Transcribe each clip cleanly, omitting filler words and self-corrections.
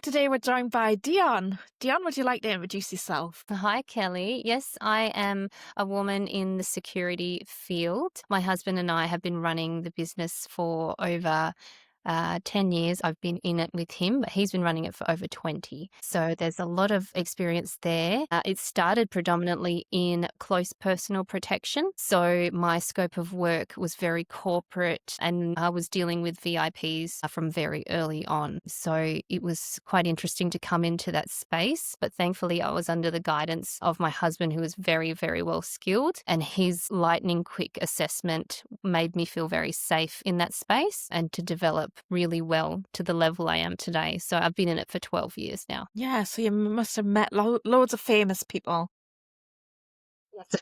today we're joined by Dione. Dione, would you like to introduce yourself? Hi, Kelly. Yes, I am a woman in the security field. My husband and I have been running the business for over 10 years. I've been in it with him, but he's been running it for over 20. So there's a lot of experience there. It started predominantly in close personal protection. So my scope of work was very corporate and I was dealing with VIPs from very early on. So it was quite interesting to come into that space. But thankfully, I was under the guidance of my husband, who was very, very well skilled. And his lightning quick assessment made me feel very safe in that space and to develop really well to the level I am today. So I've been in it for 12 years now. Yeah, so you must have met loads of famous people. Yes.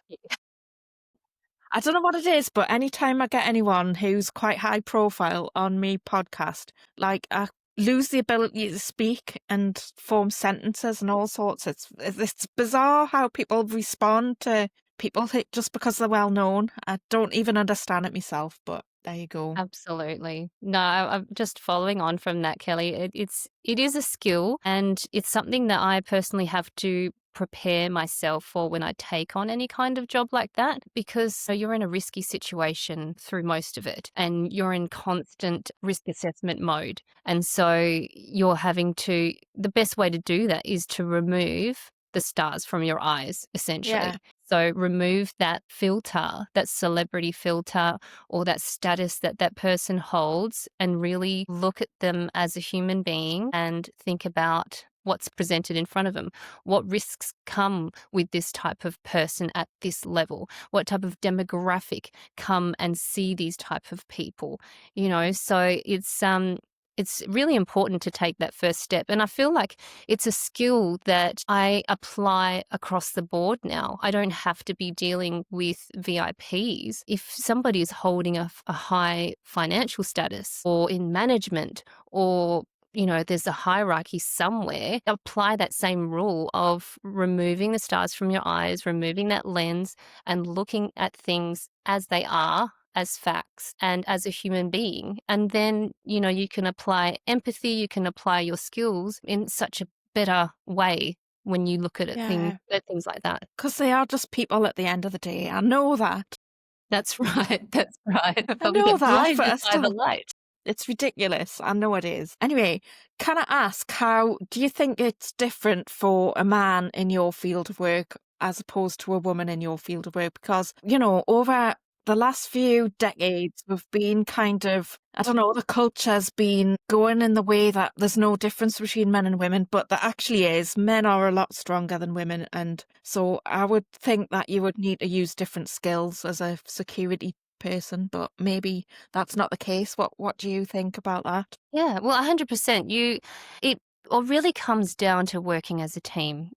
I don't know what it is, but anytime I get anyone who's quite high profile on me podcast, like I lose the ability to speak and form sentences and all sorts. It's bizarre how people respond to people just because they're well known. I don't even understand it myself, but there you go. Absolutely. No, I'm just following on from that, Kelly. It is a skill and it's something that I personally have to prepare myself for when I take on any kind of job like that, because you're in a risky situation through most of it and you're in constant risk assessment mode. And so you're the best way to do that is to remove the stars from your eyes, essentially. Yeah. So remove that filter, that celebrity filter or that status that that person holds, and really look at them as a human being and think about what's presented in front of them. What risks come with this type of person at this level? What type of demographic come and see these type of people? So it's really important to take that first step. And I feel like it's a skill that I apply across the board now. I don't have to be dealing with VIPs. If somebody is holding a high financial status or in management or there's a hierarchy somewhere, apply that same rule of removing the stars from your eyes, removing that lens and looking at things as they are, as facts and as a human being. And then, you can apply empathy, you can apply your skills in such a better way when you look at it, Yeah. things like that. Because they are just people at the end of the day. I know that. That's right. That's right. I But we know get that, but blinded I by the still, light. it's ridiculous. I know it is. Anyway, can I ask, how do you think it's different for a man in your field of work as opposed to a woman in your field of work? Because, over the last few decades, we've been the culture's been going in the way that there's no difference between men and women, but there actually is. Men are a lot stronger than women. And so I would think that you would need to use different skills as a security person, but maybe that's not the case. What do you think about that? Yeah, well, 100%. It all really comes down to working as a team.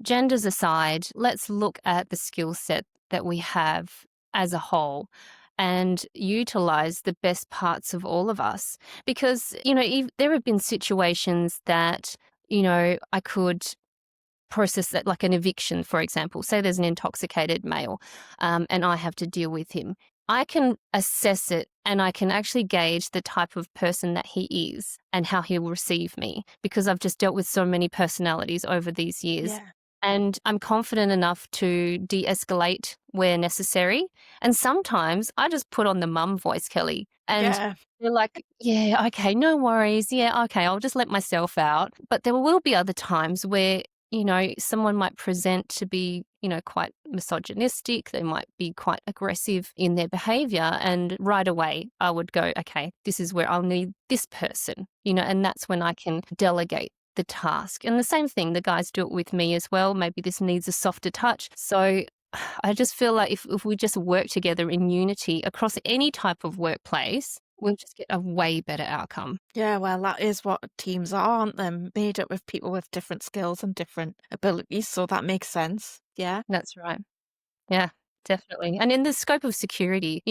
Genders aside, let's look at the skill set that we have as a whole and utilize the best parts of all of us. Because, there have been situations that, I could process that, like an eviction, for example. Say there's an intoxicated male and I have to deal with him. I can assess it and I can actually gauge the type of person that he is and how he will receive me, because I've just dealt with so many personalities over these years. Yeah. And I'm confident enough to de-escalate where necessary. And sometimes I just put on the mum voice, Kelly, and Yeah. they're like, yeah, okay, no worries. Yeah, okay, I'll just let myself out. But there will be other times where, someone might present to be, quite misogynistic. They might be quite aggressive in their behavior. And right away, I would go, okay, this is where I'll need this person, and that's when I can delegate the task. And the same thing, the guys do it with me as well. Maybe this needs a softer touch. So I just feel like if we just work together in unity across any type of workplace, we'll just get a way better outcome. Yeah, well, that is what teams are, aren't they? Made up of people with different skills and different abilities. So that makes sense. Yeah. That's right. Yeah, definitely. And in the scope of security,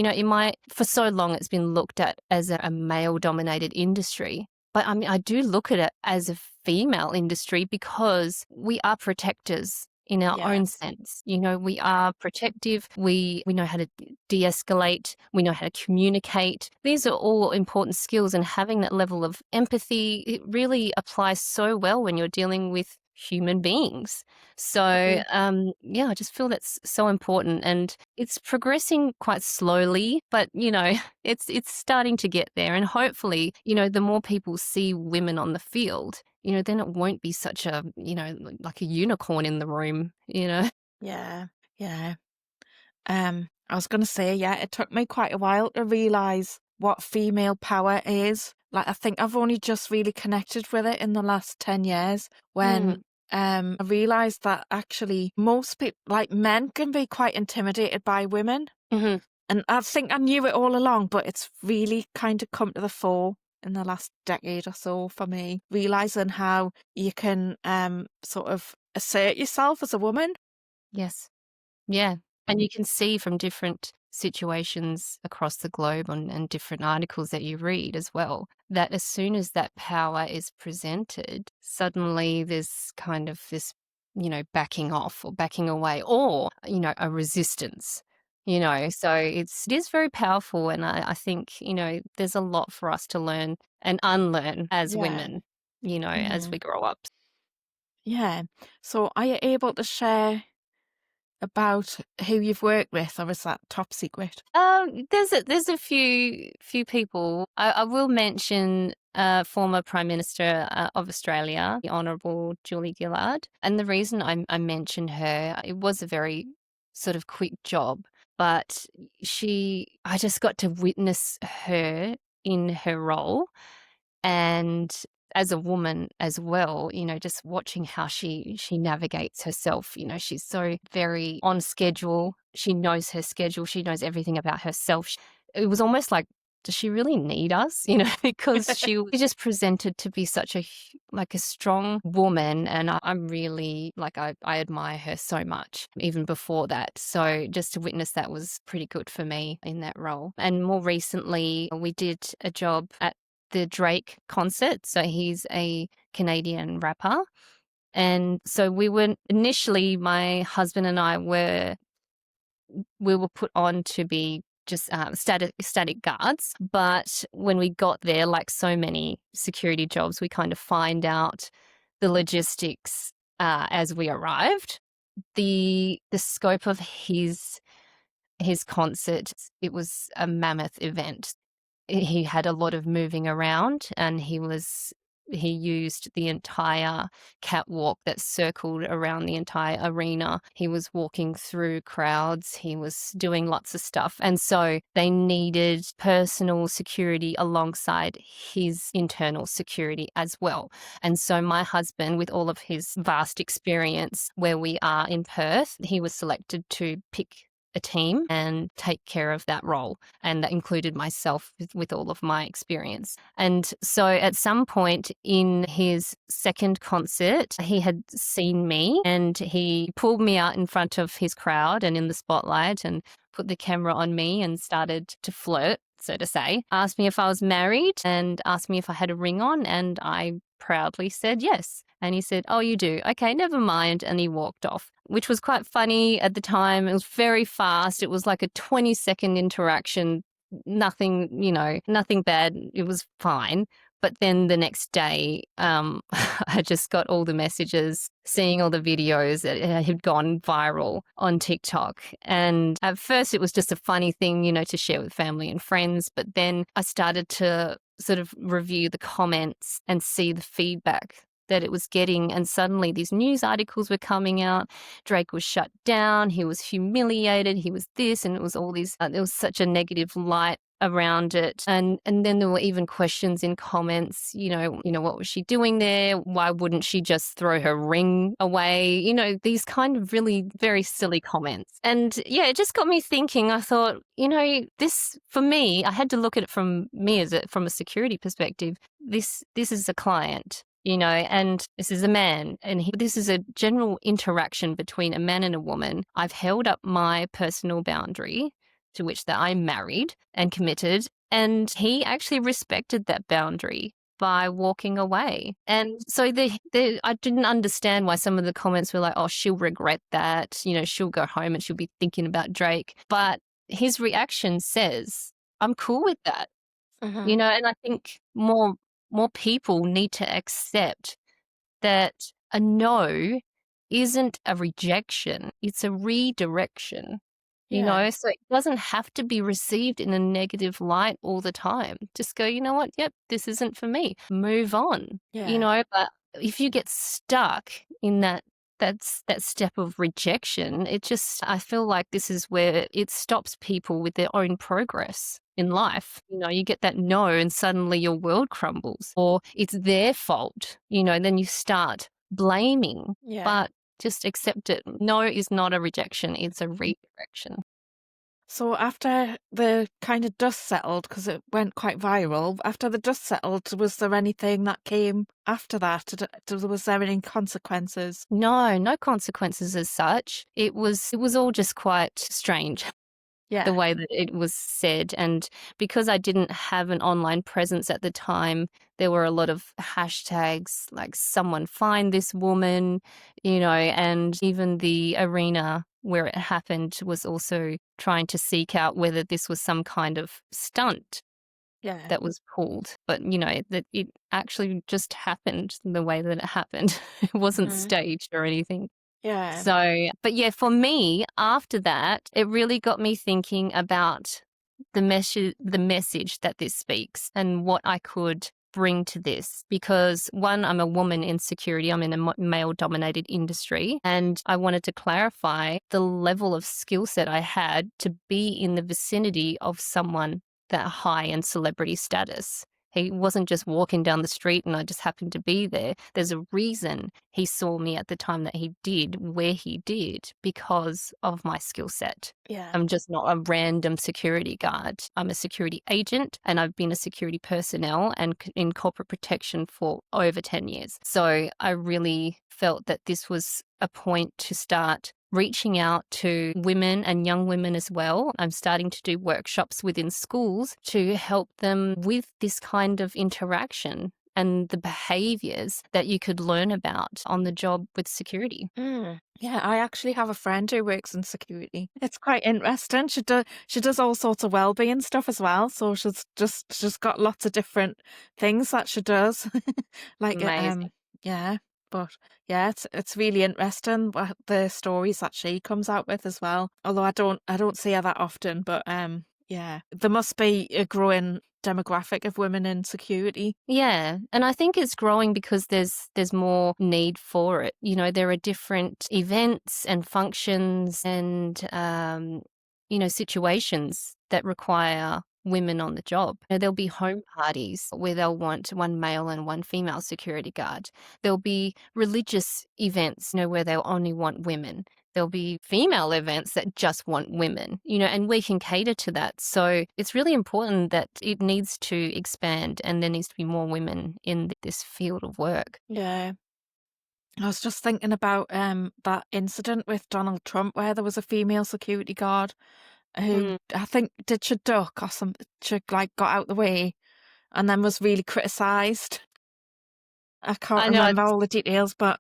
for so long it's been looked at as a male-dominated industry. But I mean, I do look at it as a female industry because we are protectors in our Yeah. own sense. You know, we are protective. We know how to de-escalate. We know how to communicate. These are all important skills, and having that level of empathy, it really applies so well when you're dealing with human beings. So, Agree. yeah, I just feel that's so important, and it's progressing quite slowly, but you know, it's starting to get there, and hopefully, you know, the more people see women on the field, you know, then it won't be such a, you know, like a unicorn in the room, you know. Yeah. Yeah. I was going to say, yeah, it took me quite a while to realize what female power is. Like, I think I've only just really connected with it in the last 10 years when Mm, I realized that actually most people, like men, can be quite intimidated by women. mhm. And I think I knew it all along, but it's really kind of come to the fore in the last decade or so for me, realizing how you can sort of assert yourself as a woman. Yes. Yeah. And you can see from different situations across the globe and different articles that you read as well, that as soon as that power is presented, suddenly there's kind of this, you know, backing off or backing away or, you know, a resistance. You know, so it is very powerful. And I think, you know, there's a lot for us to learn and unlearn as Yeah. women, you know, as we Mm. grow up. Yeah. So are you able to share about who you've worked with, or is that top secret? There's a few people. I will mention former Prime Minister of Australia, the Honourable Julie Gillard. And the reason I mention her, it was a very sort of quick job, but I just got to witness her in her role, and as a woman as well, you know, just watching how she navigates herself. You know, she's so very on schedule. She knows her schedule. She knows everything about herself. It was almost like, does she really need us? You know, because she just presented to be such like a strong woman, and I'm really like I admire her so much even before that. So just to witness that was pretty good for me in that role. And more recently, we did a job at the Drake concert. So he's a Canadian rapper. And so we were initially, my husband and I we were put on to be just static guards. But when we got there, like so many security jobs, we kind of find out the logistics as we arrived. The scope of his concert, it was a mammoth event. He had a lot of moving around, and he used the entire catwalk that circled around the entire arena. He was walking through crowds. He was doing lots of stuff. And so they needed personal security alongside his internal security as well. And so my husband, with all of his vast experience where we are in Perth, he was selected to pick a team and take care of that role. And that included myself with all of my experience. And so at some point in his second concert, he had seen me and he pulled me out in front of his crowd and in the spotlight and put the camera on me and started to flirt, so to say. Asked me if I was married and asked me if I had a ring on, and I proudly said yes. And he said, "Oh, you do? Okay, never mind." And he walked off, which was quite funny at the time. It was very fast. It was like a 20-second interaction. Nothing, you know, nothing bad. It was fine. But then the next day, I just got all the messages, seeing all the videos that had gone viral on TikTok. And at first it was just a funny thing, you know, to share with family and friends. But then I started to sort of review the comments and see the feedback that it was getting. And suddenly these news articles were coming out. Drake was shut down. He was humiliated. He was this, and it was all these, there was such a negative light around it. And then there were even questions in comments, what was she doing there? Why wouldn't she just throw her ring away? You know, these kind of really very silly comments. And yeah, it just got me thinking. I thought, this, for me, I had to look at it from a security perspective. This is a client. And this is a man, and this is a general interaction between a man and a woman. I've held up my personal boundary, to which that I'm married and committed, and he actually respected that boundary. by walking away. And so I didn't understand why some of the comments were like, oh, she'll regret that. You know, she'll go home and she'll be thinking about Drake. But his reaction says, I'm cool with that. You Mhm. know, and I think more people need to accept that a no isn't a rejection, it's a redirection. You Yeah. know, so it doesn't have to be received in a negative light all the time. Just go, you know what? Yep, this isn't for me. Move on. You Yeah. know, but if you get stuck in that step of rejection, it just I feel like this is where it stops people with their own progress in life. You know, you get that no and suddenly your world crumbles or it's their fault, you know, and then you start blaming. Yeah. But just accept it. No is not a rejection, it's a redirection. So after the kind of dust settled, because it went quite viral, after the dust settled, was there anything that came after that? Was there any consequences? No, no consequences as such. It was all just quite strange the Yeah. way that it was said. And because I didn't have an online presence at the time, there were a lot of hashtags like someone find this woman, you know, and even the arena where it happened was also trying to seek out whether this was some kind of stunt Yeah. that was pulled. But, you know, that it actually just happened the way that it happened. It wasn't Mhm. staged or anything. Yeah. So, but yeah, for me, after that, it really got me thinking about the message that this speaks and what I could bring to this. Because one, I'm a woman in security, I'm in a male dominated industry, and I wanted to clarify the level of skill set I had to be in the vicinity of someone that high in celebrity status. He wasn't just walking down the street and I just happened to be there. There's a reason he saw me at the time that he did, where he did, because of my skill set. Yeah. I'm just not a random security guard. I'm a security agent and I've been a security personnel and in corporate protection for over 10 years. So I really felt that this was a point to start reaching out to women and young women as well. I'm starting to do workshops within schools to help them with this kind of interaction and the behaviors that you could learn about on the job with security. Mm. Yeah, I actually have a friend who works in security. It's quite interesting. She does all sorts of well-being stuff as well. So she's got lots of different things that she does. Like Amazing. yeah. But yeah, it's really interesting what the stories that she comes out with as well. Although I don't see her that often, but yeah. There must be a growing demographic of women in security. Yeah, and I think it's growing because there's more need for it. You know, there are different events and functions and you know, situations that require women on the job. You know, there'll be home parties where they'll want one male and one female security guard. There'll be religious events, you know, where they'll only want women. There'll be female events that just want women, you know, and we can cater to that. So it's really important that it needs to expand and there needs to be more women in this field of work. Yeah. I was just thinking about that incident with Donald Trump where there was a female security guard who Mm. I think did she duck or something. She like got out the way and then was really criticised. I can't I know. remember all the details, but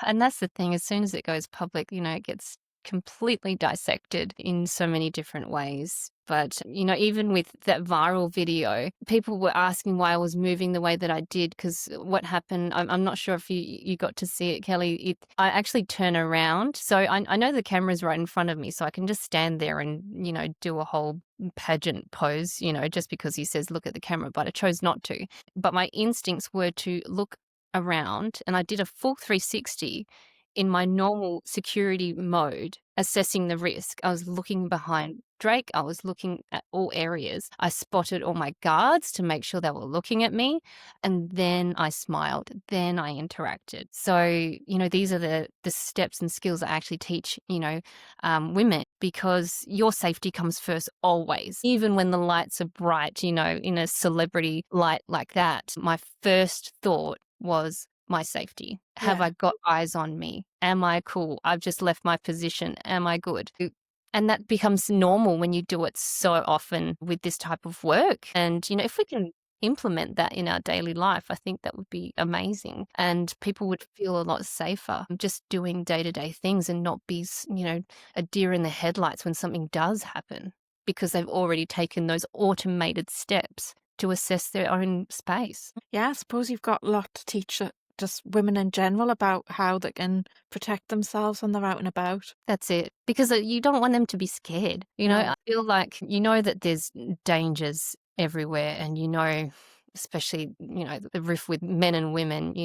And that's the thing, as soon as it goes public, you know, it gets completely dissected in so many different ways. But, you know, even with that viral video, people were asking why I was moving the way that I did, because what happened, I'm not sure if you got to see it, Kelly. I actually turn around. So I know the camera's right in front of me, so I can just stand there and, you know, do a whole pageant pose, you know, just because he says, look at the camera, but I chose not to. But my instincts were to look around and I did a full 360 in my normal security mode, assessing the risk. I was looking behind Drake. I was looking at all areas. I spotted all my guards to make sure they were looking at me. And then I smiled. Then I interacted. So, you know, these are the steps and skills I actually teach, you know, women, because your safety comes first always. Even when the lights are bright, you know, in a celebrity light like that, my first thought was my safety. Have yeah, I got eyes on me? Am I cool? I've just left my position. Am I good? And that becomes normal when you do it so often with this type of work. And, you know, if we can implement that in our daily life, I think that would be amazing. And people would feel a lot safer just doing day-to-day things and not be, a deer in the headlights when something does happen, because they've already taken those automated steps to assess their own space. Yeah, I suppose you've got a lot to teach just women in general about how they can protect themselves when they're out and about. That's it. Because you don't want them to be scared. No. I feel like that there's dangers everywhere, and especially, the riff with men and women,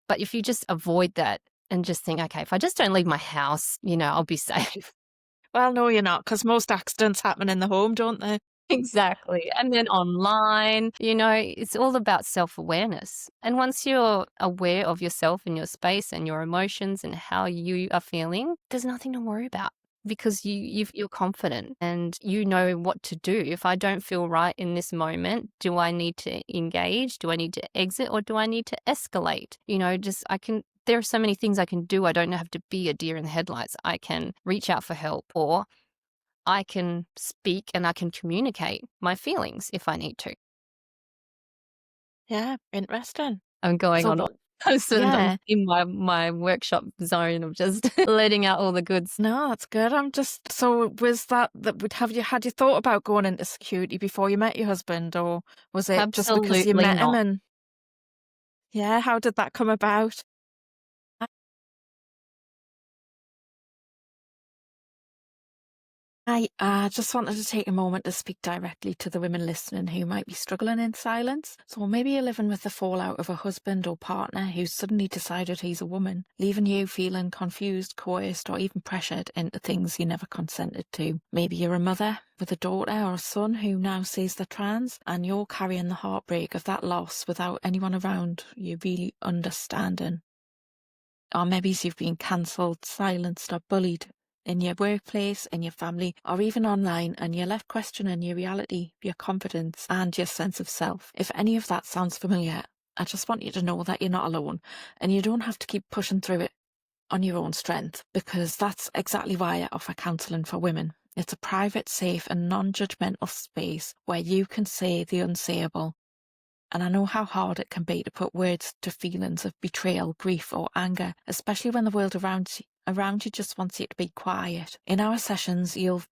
but if you just avoid that and just think, okay, if I just don't leave my house, I'll be safe. Well, no, you're not, because most accidents happen in the home, don't they? Exactly. And then online, it's all about self-awareness. And once you're aware of yourself and your space and your emotions and how you are feeling, there's nothing to worry about, because you're confident and you know what to do. If I don't feel right in this moment, do I need to engage? Do I need to exit, or do I need to escalate? There are so many things I can do. I don't have to be a deer in the headlights. I can reach out for help, or I can speak and I can communicate my feelings if I need to. Yeah, interesting. I'm going So, on. I'm yeah, in my workshop zone of just letting out all the goods. no, that's good. So was had you thought about going into security before you met your husband, or was it just because you Absolutely met him not. and yeah, how did that come about? I just wanted to take a moment to speak directly to the women listening who might be struggling in silence. So maybe you're living with the fallout of a husband or partner who's suddenly decided he's a woman, leaving you feeling confused, coerced, or even pressured into things you never consented to. Maybe you're a mother with a daughter or a son who now says they're trans, and you're carrying the heartbreak of that loss without anyone around you really understanding. Or maybe you've been cancelled, silenced, or bullied in your workplace, in your family, or even online, and you're left questioning your reality, your confidence, and your sense of self. If any of that sounds familiar, I just want you to know that you're not alone, and you don't have to keep pushing through it on your own strength, because that's exactly why I offer counselling for women. It's a private, safe, and non-judgmental space where you can say the unsayable. And I know how hard it can be to put words to feelings of betrayal, grief, or anger, especially when the world around you just wants you to be quiet. In our sessions, you'll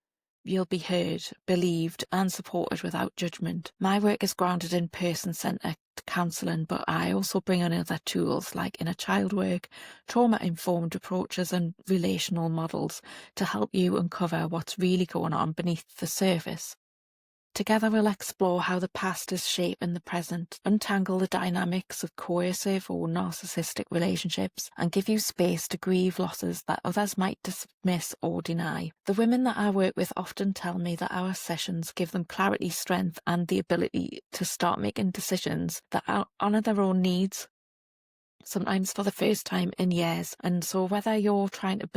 be heard, believed, and supported without judgment. My work is grounded in person-centered counselling, but I also bring in other tools like inner child work, trauma-informed approaches, and relational models to help you uncover what's really going on beneath the surface. Together we'll explore how the past is shaping the present, untangle the dynamics of coercive or narcissistic relationships, and give you space to grieve losses that others might dismiss or deny. The women that I work with often tell me that our sessions give them clarity, strength, and the ability to start making decisions that honour their own needs, sometimes for the first time in years. And so whether you're trying to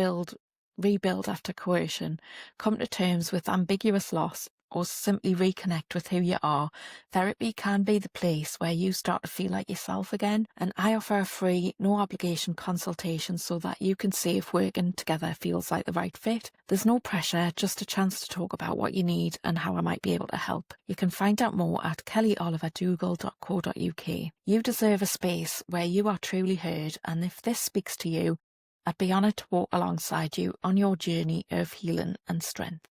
rebuild after coercion, come to terms with ambiguous loss, or simply reconnect with who you are, therapy can be the place where you start to feel like yourself again. And I offer a free, no obligation consultation so that you can see if working together feels like the right fit. There's no pressure, just a chance to talk about what you need and how I might be able to help. You can find out more at kellyoliverdougall.co.uk. You deserve a space where you are truly heard, and if this speaks to you, I'd be honoured to walk alongside you on your journey of healing and strength.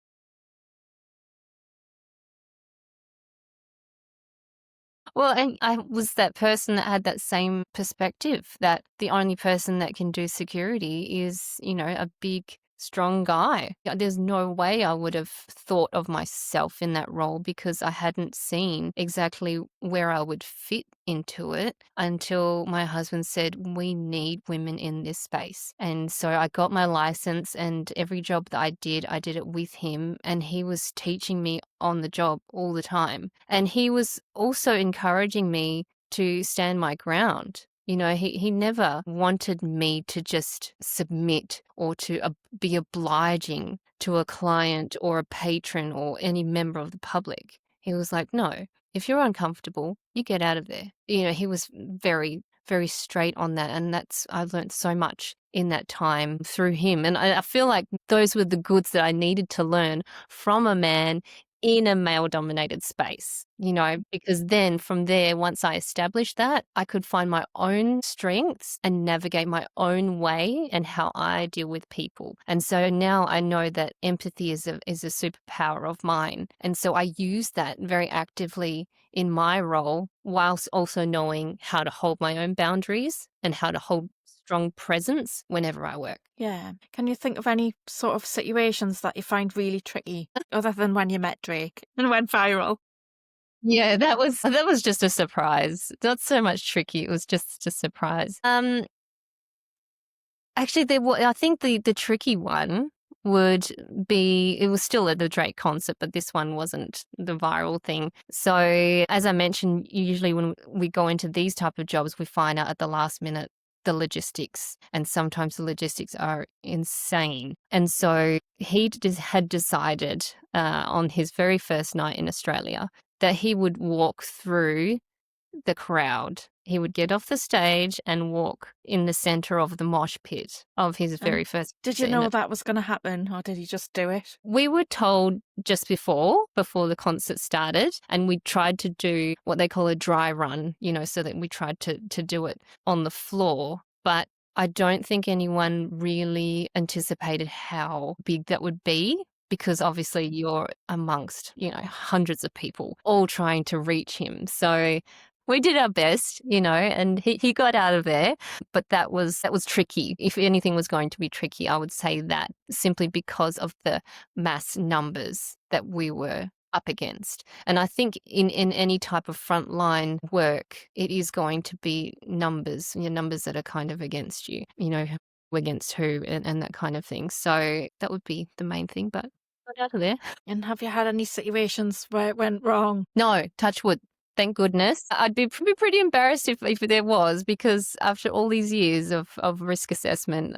Well, and I was that person that had that same perspective, that the only person that can do security is, a big, strong guy. There's no way I would have thought of myself in that role, because I hadn't seen exactly where I would fit into it until my husband said, we need women in this space. And so I got my license, and every job that I did it with him, and he was teaching me on the job all the time. And he was also encouraging me to stand my ground. He never wanted me to just submit or to be obliging to a client or a patron or any member of the public. He was like, no, if you're uncomfortable, you get out of there. He was very, very straight on that. And I learned so much in that time through him. And I feel like those were the goods that I needed to learn from a man in a male-dominated space, because then from there, once I established that, I could find my own strengths and navigate my own way and how I deal with people. And so now I know that empathy is a superpower of mine. And so I use that very actively in my role, whilst also knowing how to hold my own boundaries and how to hold strong presence whenever I work. Yeah. Can you think of any sort of situations that you find really tricky, other than when you met Drake and went viral? Yeah, that was just a surprise. Not so much tricky, it was just a surprise. Actually, I think the tricky one would be, it was still at the Drake concert, but this one wasn't the viral thing. So, as I mentioned, usually when we go into these type of jobs, we find out at the last minute the logistics, and sometimes the logistics are insane. And so he just had decided on his very first night in Australia that he would walk through the crowd. He would get off the stage and walk in the center of the mosh pit of his And very first did you concert in know it. that was going to happen, or did he just do it? We were told just before the concert started, and we tried to do what they call a dry run, so that we tried to do it on the floor. But I don't think anyone really anticipated how big that would be, because obviously you're amongst, hundreds of people all trying to reach him. So we did our best, and he got out of there. But that was tricky. If anything was going to be tricky, I would say that, simply because of the mass numbers that we were up against. And I think in any type of frontline work, it is going to be numbers, numbers that are kind of against you, against who, and that kind of thing. So that would be the main thing, but got out of there. And have you had any situations where it went wrong? No, touch wood. Thank goodness. I'd be pretty embarrassed if there was, because after all these years of risk assessment,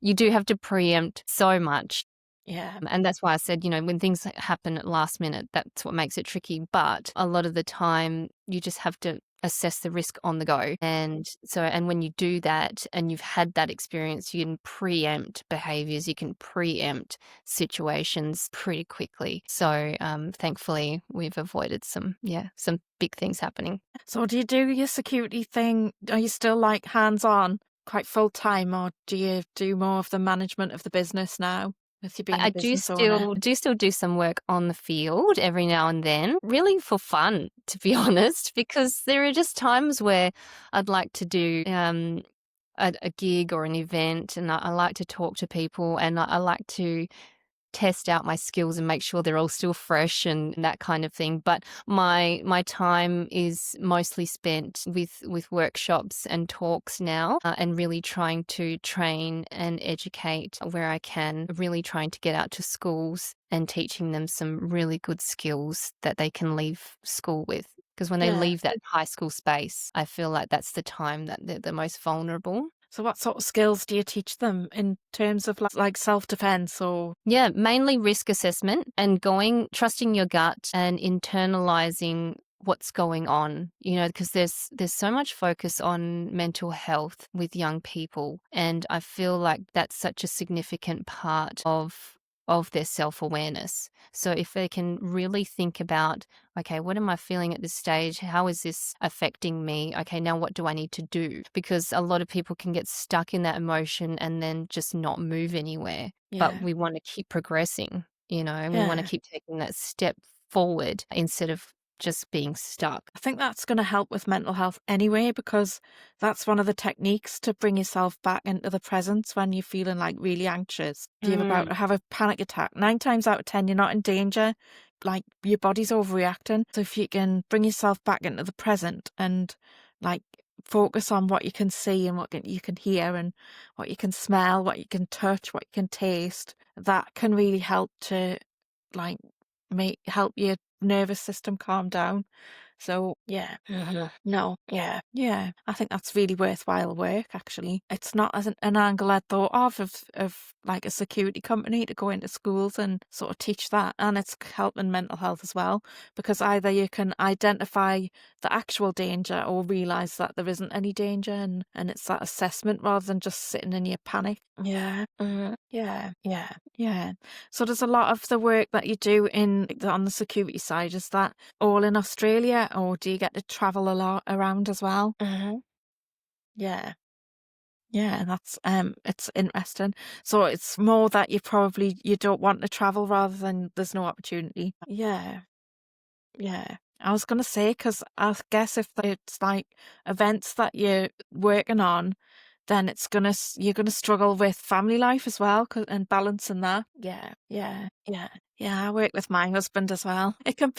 you do have to preempt so much. Yeah. And that's why I said, when things happen at last minute, that's what makes it tricky. But a lot of the time, you just have to assess the risk on the go. And when you do that and you've had that experience, you can preempt behaviors, you can preempt situations pretty quickly. So thankfully, we've avoided some big things happening. So do you do your security thing? Are you still like hands-on, quite full-time, or do you do more of the management of the business now, with you being I a do business owner? still do some work on the field every now and then, really for fun, to be honest, because there are just times where I'd like to do a gig or an event, and I like to talk to people, and I like to test out my skills and make sure they're all still fresh and that kind of thing. But my time is mostly spent with workshops and talks now, and really trying to train and educate where I can, really trying to get out to schools and teaching them some really good skills that they can leave school with. Because when they Yeah. leave that high school space, I feel like that's the time that they're the most vulnerable. So what sort of skills do you teach them in terms of like self-defense or? Yeah, mainly risk assessment and trusting your gut and internalizing what's going on, because there's so much focus on mental health with young people. And I feel like that's such a significant part of their self-awareness. So if they can really think about, okay, what am I feeling at this stage? How is this affecting me? Okay, now what do I need to do? Because a lot of people can get stuck in that emotion and then just not move anywhere. But Yeah. we want to keep progressing, and we want to Yeah. keep taking that step forward instead of just being stuck. I think that's going to help with mental health anyway, because that's one of the techniques to bring yourself back into the present when you're feeling like really anxious. If you're about to have a panic attack, 9 times out of 10, you're not in danger. Like, your body's overreacting. So if you can bring yourself back into the present and like focus on what you can see and what you can hear and what you can smell, what you can touch, what you can taste, that can really help to like help your nervous system calm down. So yeah, no, yeah. I think that's really worthwhile work. Actually, it's not as an angle I'd thought of like a security company to go into schools and sort of teach that, and it's helping mental health as well, because either you can identify the actual danger or realize that there isn't any danger, and it's that assessment rather than just sitting in your panic. Yeah, yeah. So there's a lot of the work that you do on the security side. Is that all in Australia, or do you get to travel a lot around as well? Yeah. Yeah, that's it's interesting. So it's more that you don't want to travel rather than there's no opportunity. Yeah, yeah. I was gonna say, because I guess if it's like events that you're working on, then you're gonna struggle with family life as well, and balancing that. Yeah. I work with my husband as well. It can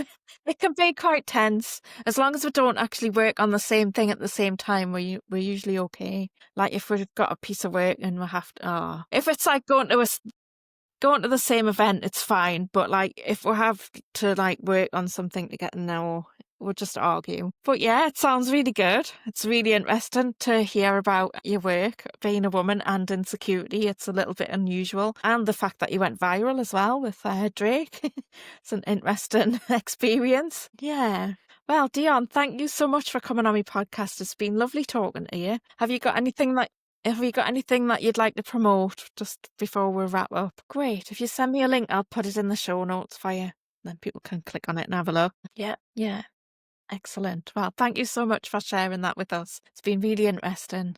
be quite tense. As long as we don't actually work on the same thing at the same time, we're usually okay. Like if we've got a piece of work and we have to, if it's like going to the same event, it's fine. But like if we have to like work on something together, no, we'll just argue. But yeah, it sounds really good. It's really interesting to hear about your work being a woman and insecurity. It's a little bit unusual. And the fact that you went viral as well with Drake. It's an interesting experience. Yeah. Well, Dion, thank you so much for coming on my podcast. It's been lovely talking to you. Have you got anything that you'd like to promote just before we wrap up? Great. If you send me a link, I'll put it in the show notes for you. Then people can click on it and have a look. Yeah. Excellent. Well, thank you so much for sharing that with us. It's been really interesting.